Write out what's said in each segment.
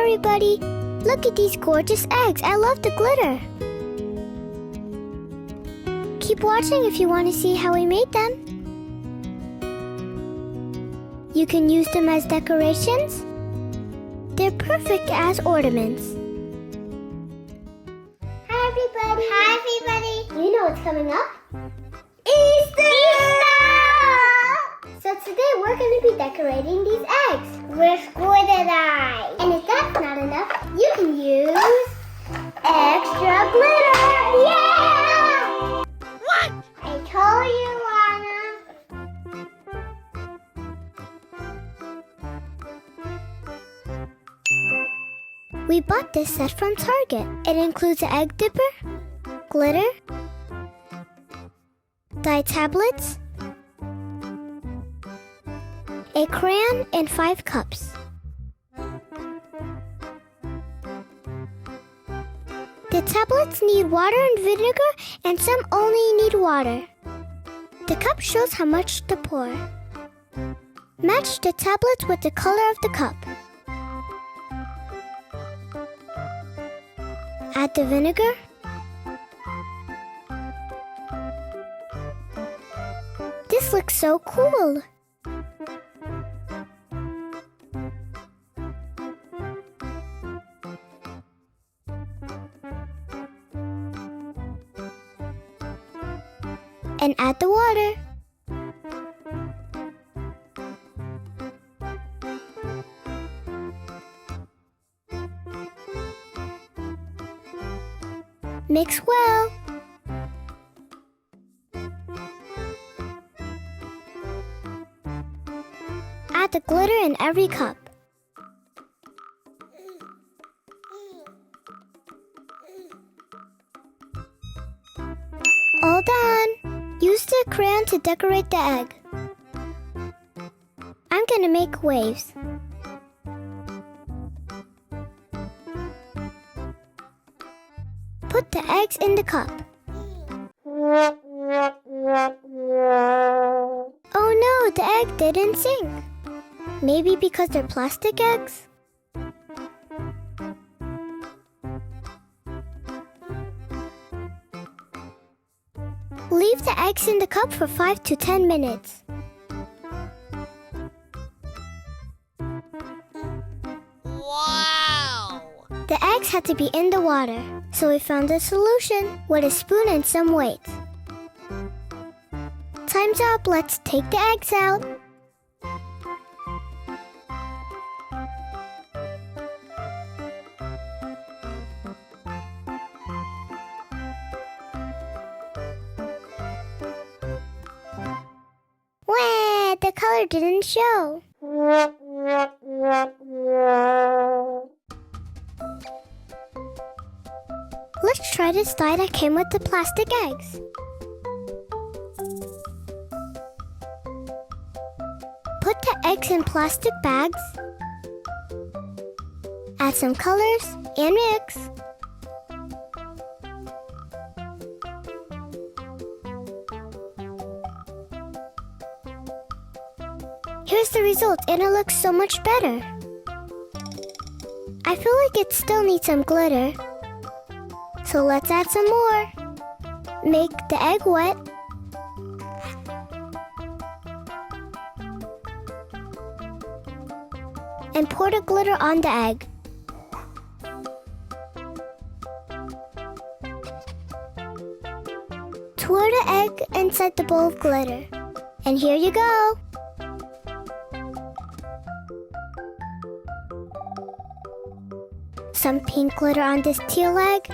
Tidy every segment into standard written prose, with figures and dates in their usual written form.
everybody! Look at these gorgeous eggs. I love the glitter. Keep watching if you want to see how we made them. You can use them as decorations. They're perfect as ornaments. Hi everybody! Hi everybody! You know what's coming up? Easter! So today we're going to be decorating these eggs with glitter dye. And if that's not enough, you can use extra glitter! Yeah! What? I told you, Lana. We bought this set from Target. It includes an egg dipper, glitter, dye tablets, a crayon, and 5 cups. The tablets need water and vinegar, and some only need water. The cup shows how much to pour. Match the tablets with the color of the cup. Add the vinegar. This looks so cool. And add the water. Mix well. Add the glitter in every cup. All done. Use the crayon to decorate the egg. I'm gonna make waves. Put the eggs in the cup. Oh no, the egg didn't sink. Maybe because they're plastic eggs? Leave the eggs in the cup for 5 to 10 minutes. Wow! The eggs had to be in the water, so we found a solution with a spoon and some weights. Time's up, let's take the eggs out. Wah, the color didn't show. Let's try this dye that came with the plastic eggs. Put the eggs in plastic bags. Add some colors and mix. Here's the result, and it looks so much better. I feel like it still needs some glitter. So let's add some more. Make the egg wet. And pour the glitter on the egg. Twirl the egg inside the bowl of glitter. And here you go. Some pink glitter on this teal egg.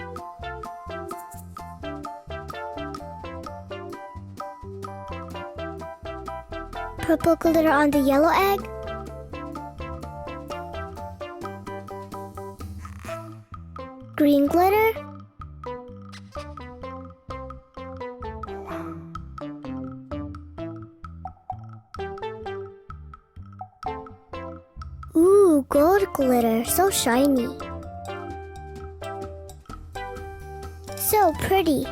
Purple glitter on the yellow egg. Green glitter. Ooh, gold glitter, so shiny. So pretty.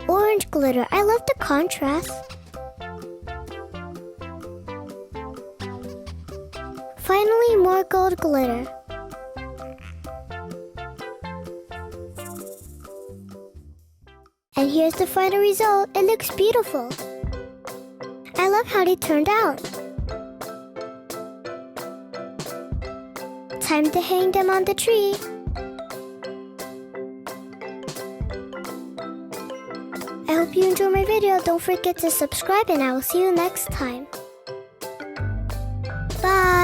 Orange glitter, I love the contrast. Finally, more gold glitter. And here's the final result. It looks beautiful. I love how they turned out. Time to hang them on the tree. I hope you enjoyed my video. Don't forget to subscribe and I will see you next time. Bye!